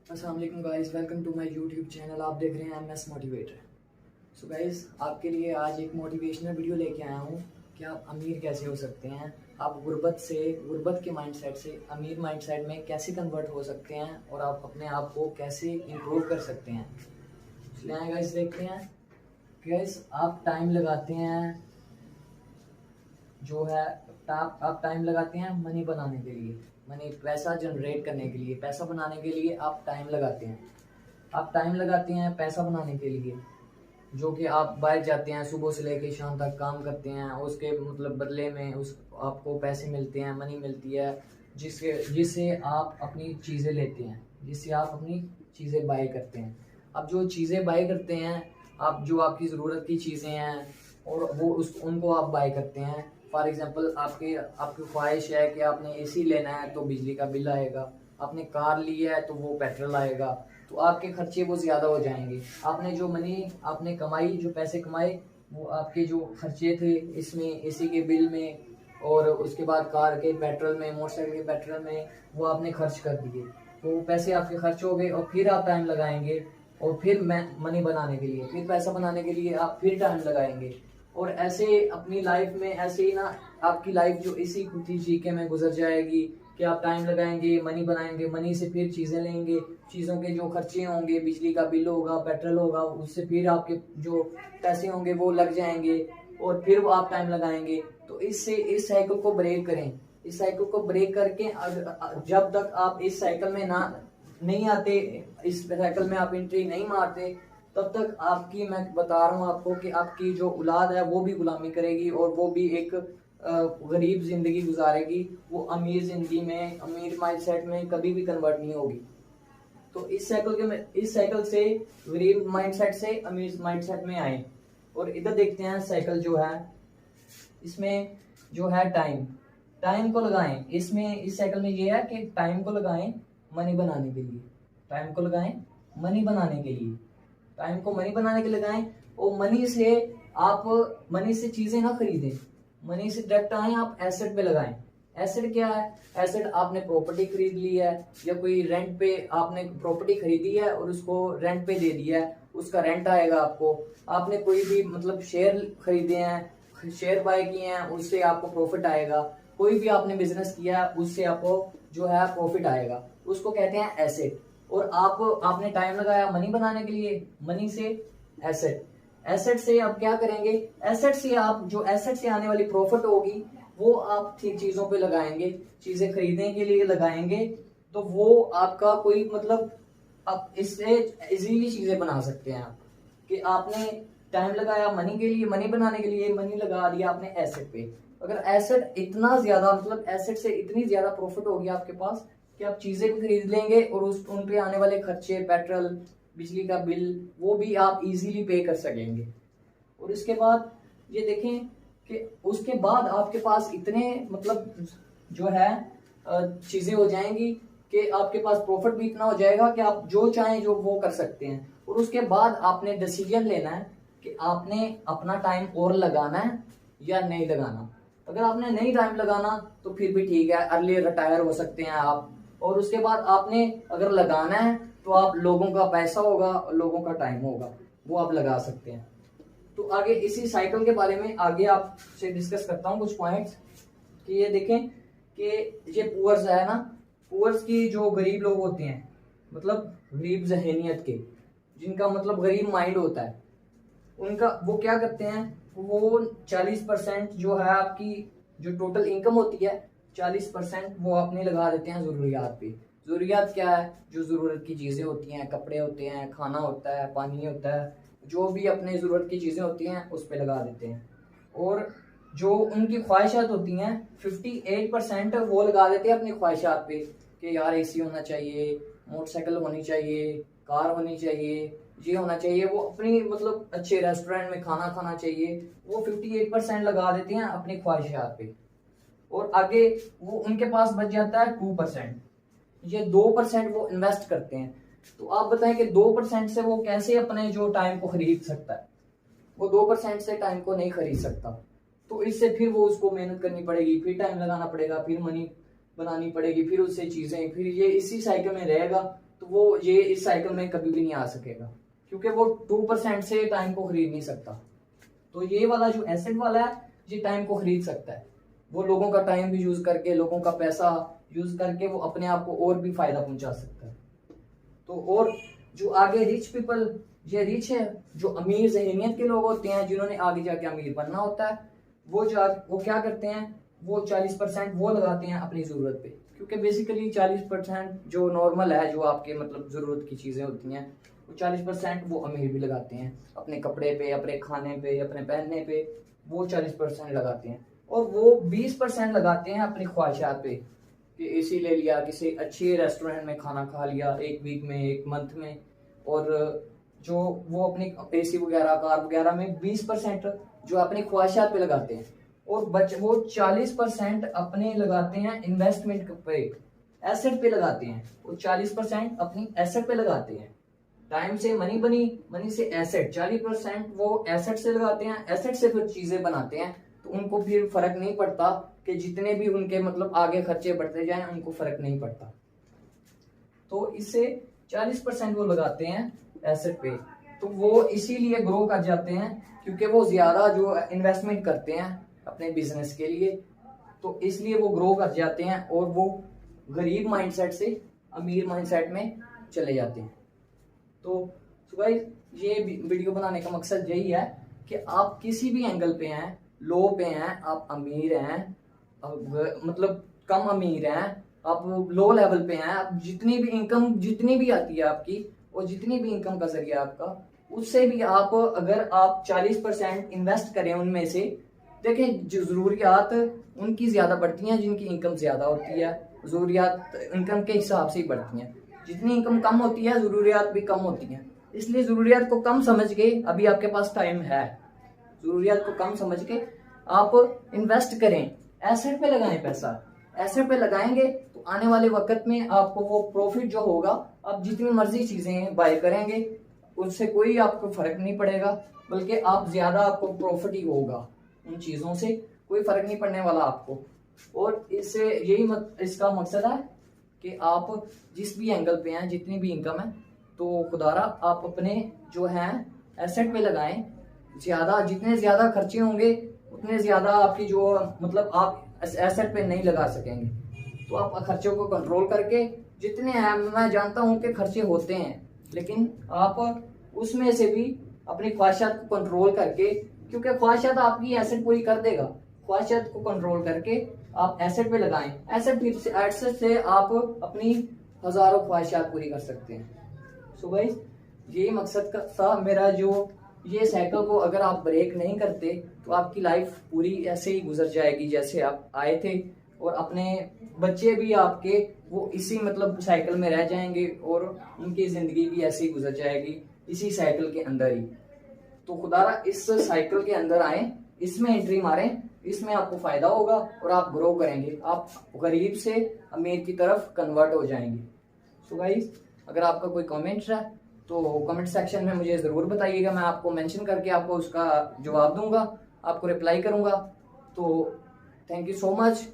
अस्सलाम वालेकुम guys, welcome to my YouTube channel. आप देख रहे हैं MS मोटिवेटर। सो गाइस, आपके लिए आज एक मोटिवेशनल वीडियो लेके आया हूँ कि आप अमीर कैसे हो सकते हैं। आप गुर्बत के माइंडसेट से अमीर माइंडसेट में कैसे कन्वर्ट हो सकते हैं और आप अपने आप को कैसे इम्प्रूव कर सकते हैं। चलिए गाइस देखते हैं। गाइस, आप टाइम लगाते हैं जो है आप टाइम लगाते हैं मनी बनाने के लिए, मनी पैसा जनरेट करने के लिए, पैसा बनाने के लिए आप टाइम लगाते हैं। आप टाइम लगाते हैं पैसा बनाने के लिए, जो कि आप बाहर जाते हैं, सुबह से लेकर शाम तक काम करते हैं, उसके मतलब बदले में उस आपको पैसे मिलते हैं, मनी मिलती है, जिससे आप अपनी चीज़ें लेते हैं, जिससे आप अपनी चीज़ें बाय करते हैं। अब जो चीज़ें बाय करते हैं, आप जो आपकी ज़रूरत की चीज़ें हैं और वो उनको आप बाय करते हैं। फॉर एग्जांपल, आपकी ख्वाहिश है कि आपने एसी लेना है तो बिजली का बिल आएगा, आपने कार ली है तो वो पेट्रोल आएगा, तो आपके खर्चे वो ज़्यादा हो जाएंगे। आपने कमाई, जो पैसे कमाए वो आपके जो खर्चे थे इसमें, एसी के बिल में और उसके बाद कार के पेट्रोल में, मोटरसाइकिल के पेट्रोल में, वो आपने खर्च कर दिए। तो वो पैसे आपके खर्च हो गए और फिर आप टाइम लगाएंगे और फिर मनी बनाने के लिए, फिर पैसा बनाने के लिए आप फिर टाइम लगाएंगे। और ऐसे अपनी लाइफ में ऐसे ही ना, आपकी लाइफ जो इसी खुशी चीखे में गुजर जाएगी कि आप टाइम लगाएंगे, मनी बनाएंगे, मनी से फिर चीज़ें लेंगे, चीज़ों के जो खर्चे होंगे, बिजली का बिल होगा, पेट्रोल होगा, उससे फिर आपके जो पैसे होंगे वो लग जाएंगे और फिर वो आप टाइम लगाएंगे। तो इससे इस साइकिल को ब्रेक करें। इस साइकिल को ब्रेक करके जब तक आप इस साइकिल में ना नहीं आते, इस साइकिल में आप एंट्री नहीं मारते, तब तक मैं बता रहा हूँ आपको कि आपकी जो औलाद है वो भी गुलामी करेगी और वो भी एक गरीब जिंदगी गुजारेगी। वो अमीर जिंदगी में, अमीर माइंडसेट में कभी भी कन्वर्ट नहीं होगी। तो इस साइकिल से गरीब माइंडसेट से अमीर माइंडसेट में आए। और इधर देखते हैं साइकिल जो है, इसमें जो है टाइम को लगाएं। इस साइकिल में ये है कि टाइम को लगाएं मनी बनाने के लिए, टाइम को लगाएं मनी बनाने के लिए, टाइम को मनी बनाने के लिए लगाएं। और मनी से चीजें ना खरीदें, मनी से डायरेक्ट आए आप एसेट पे लगाएं। एसेट क्या है? एसेट आपने प्रॉपर्टी खरीद ली है या कोई रेंट पे आपने प्रॉपर्टी खरीदी है और उसको रेंट पे दे दिया है, उसका रेंट आएगा आपको। आपने कोई भी मतलब शेयर खरीदे हैं, शेयर बाय किए हैं, उससे आपको प्रॉफिट आएगा। कोई भी आपने बिजनेस किया है उससे आपको जो है प्रॉफिट आएगा, उसको कहते हैं एसेट। और आपने टाइम लगाया मनी बनाने के लिए, मनी से एसेट, एसेट से आप क्या करेंगे? एसेट से आने वाली प्रॉफिट होगी वो आप ठीक चीजों पे लगाएंगे, चीजें खरीदने के लिए लगाएंगे। तो वो आपका कोई मतलब, आप इससे इजीली चीजें बना सकते हैं आप, कि आपने टाइम लगाया मनी के लिए, मनी बनाने के लिए, मनी लगा दिया आपने एसेट पे। अगर एसेट इतना ज्यादा, मतलब एसेट से इतनी ज्यादा प्रॉफिट होगी आपके पास कि आप चीजें भी खरीद लेंगे और उन पे आने वाले खर्चे, पेट्रोल, बिजली का बिल, वो भी आप इजीली पे कर सकेंगे। और इसके बाद ये देखें कि उसके बाद आपके पास इतने मतलब जो है चीजें हो जाएंगी कि आपके पास प्रॉफिट भी इतना हो जाएगा कि आप जो चाहें जो वो कर सकते हैं। और उसके बाद आपने डिसीजन लेना है कि आपने अपना टाइम और लगाना है या नहीं लगाना। अगर आपने नहीं टाइम लगाना तो फिर भी ठीक है, अर्ली रिटायर हो सकते हैं आप। और उसके बाद आपने अगर लगाना है तो आप, लोगों का पैसा होगा, लोगों का टाइम होगा, वो आप लगा सकते हैं। तो आगे इसी साइकिल के बारे में आगे आपसे डिस्कस करता हूँ कुछ पॉइंट्स। कि ये देखें कि ये पुअर्स है ना, पुअर्स की जो गरीब लोग होते हैं, मतलब गरीब जहनीत के, जिनका मतलब गरीब माइंड होता है, उनका वो क्या करते हैं, वो 40% जो है आपकी जो टोटल इनकम होती है, 40% वो अपने लगा देते हैं जरूरियात पे। जरूरियात क्या है? जो जरूरत की चीजें होती हैं, कपड़े होते हैं, खाना होता है, पानी होता है, जो भी अपने जरूरत की चीजें होती हैं उस पर लगा देते हैं। और जो उनकी ख्वाहिशात होती हैं, 58% वो लगा देते हैं अपनी ख्वाहिशात पे, कि यार एसी होना चाहिए, मोटरसाइकिल होनी चाहिए, कार होनी चाहिए, ये होना चाहिए, वो अपनी मतलब अच्छे रेस्टोरेंट में खाना खाना चाहिए, वो 58% लगा देते हैं अपनी ख्वाहिशात पे। और आगे वो उनके पास बच जाता है 2%, ये 2% वो इन्वेस्ट करते हैं। तो आप बताएं कि 2% से वो कैसे अपने जो टाइम को खरीद सकता है? वो 2% से टाइम को नहीं खरीद सकता। तो इससे फिर वो उसको मेहनत करनी पड़ेगी, फिर टाइम लगाना पड़ेगा, फिर मनी बनानी पड़ेगी, फिर उससे चीजें, फिर ये इसी साइकिल में रहेगा। तो वो ये इस साइकिल में कभी भी नहीं आ सकेगा, क्योंकि वो 2% से टाइम को खरीद नहीं सकता। तो ये वाला जो एसेट वाला है ये टाइम को खरीद सकता है, वो लोगों का टाइम भी यूज करके, लोगों का पैसा यूज करके वो अपने आप को और भी फायदा पहुंचा सकता है। तो और जो आगे रिच पीपल, ये रिच है, जो अमीर ज़हनियत के लोग होते हैं जिन्होंने आगे जाके अमीर बनना होता है, वो क्या करते हैं, वो 40% वो लगाते हैं अपनी ज़रूरत पे, क्योंकि बेसिकली 40% जो नॉर्मल है, जो आपके मतलब ज़रूरत की चीज़ें होती हैं, वो 40% वो अमीर भी लगाते हैं अपने कपड़े पे, अपने खाने पे, अपने पहनने पे, वो 40% लगाते हैं। और वो 20% लगाते हैं अपनी ख्वाहिशात पे, कि एसी ले लिया, किसी अच्छे रेस्टोरेंट में खाना खा लिया एक वीक में, एक मंथ में, और जो वो अपनी एसी वगैरह, कार वगैरह में 20% जो अपनी ख्वाहिशात पे लगाते हैं, और वो 40% अपने लगाते हैं इन्वेस्टमेंट पे, एसेट पे लगाते हैं। वो 40% अपनी एसेट पे लगाते हैं। टाइम से मनी बनी, मनी से एसेट, 40% वो एसेट से लगाते हैं, एसेट से फिर चीजें बनाते हैं। तो उनको फिर फर्क नहीं पड़ता कि जितने भी उनके मतलब आगे खर्चे बढ़ते जाएं, उनको फर्क नहीं पड़ता। तो इससे 40% वो लगाते हैं एसेट पे। तो वो इसीलिए ग्रो कर जाते हैं, क्योंकि वो ज्यादा जो इन्वेस्टमेंट करते हैं अपने बिजनेस के लिए, तो इसलिए वो ग्रो कर जाते हैं और वो गरीब माइंडसेट से अमीर माइंडसेट में चले जाते हैं। तो गाइस, ये वीडियो बनाने का मकसद यही है कि आप किसी भी एंगल पे हैं, लो पे हैं, आप अमीर हैं, मतलब कम अमीर हैं, आप लो लेवल पे हैं, आप जितनी भी इनकम जितनी भी आती है आपकी, और जितनी भी इनकम का जरिया आपका, उससे भी आप अगर आप 40% इन्वेस्ट करें उनमें से, देखें जो जरूरियात उनकी ज्यादा बढ़ती हैं जिनकी इनकम ज्यादा होती है, जरूरियात इनकम के हिसाब से ही बढ़ती हैं। जितनी इनकम कम होती है जरूरियात भी कम होती हैं। इसलिए जरूरियात को कम समझ के, अभी आपके पास टाइम है, जरूरियात को कम समझ के आप इन्वेस्ट करें, एसेट पे लगाएं पैसा। एसेट पे लगाएंगे तो आने वाले वक्त में आपको वो प्रॉफिट जो होगा, आप जितनी मर्जी चीजें बाय करेंगे उससे कोई आपको फर्क नहीं पड़ेगा, बल्कि आप ज्यादा आपको प्रॉफिट ही होगा उन चीजों से, कोई फर्क नहीं पड़ने वाला आपको। और इससे इसका मकसद है कि आप जिस भी एंगल पे हैं, जितनी भी इनकम है, तो खुदारा आप अपने जो हैं एसेट पे लगाएं। जितने ज्यादा खर्चे होंगे उतने ज्यादा आपकी जो मतलब आप एसेट पे नहीं लगा सकेंगे। तो आप खर्चों को कंट्रोल करके, जितने हैं, मैं जानता हूं कि खर्चे होते हैं, लेकिन आप उसमें से भी अपनी ख्वाहिशात को कंट्रोल करके, क्योंकि ख्वाहिशात आपकी एसेट पूरी कर देगा, ख्वाहिशात को कंट्रोल करके आप एसेट पे लगाएं। एसेट से आप अपनी हजारों ख्वाहिशात पूरी कर सकते हैं। सो गाइस, यही मकसद का था मेरा। जो ये साइकिल को अगर आप ब्रेक नहीं करते तो आपकी लाइफ पूरी ऐसे ही गुजर जाएगी जैसे आप आए थे, और अपने बच्चे भी आपके वो इसी मतलब साइकिल में रह जाएंगे, और उनकी जिंदगी भी ऐसे ही गुजर जाएगी इसी साइकिल के अंदर ही। तो खुदारा इस साइकिल के अंदर आए, इसमें एंट्री मारें, इसमें आपको फायदा होगा और आप ग्रो करेंगे, आप गरीब से अमीर की तरफ कन्वर्ट हो जाएंगे। सो गाइस, अगर आपका कोई कमेंट है तो कमेंट सेक्शन में मुझे ज़रूर बताइएगा, मैं आपको मेंशन करके आपको उसका जवाब दूंगा, आपको रिप्लाई करूंगा। तो थैंक यू सो मच।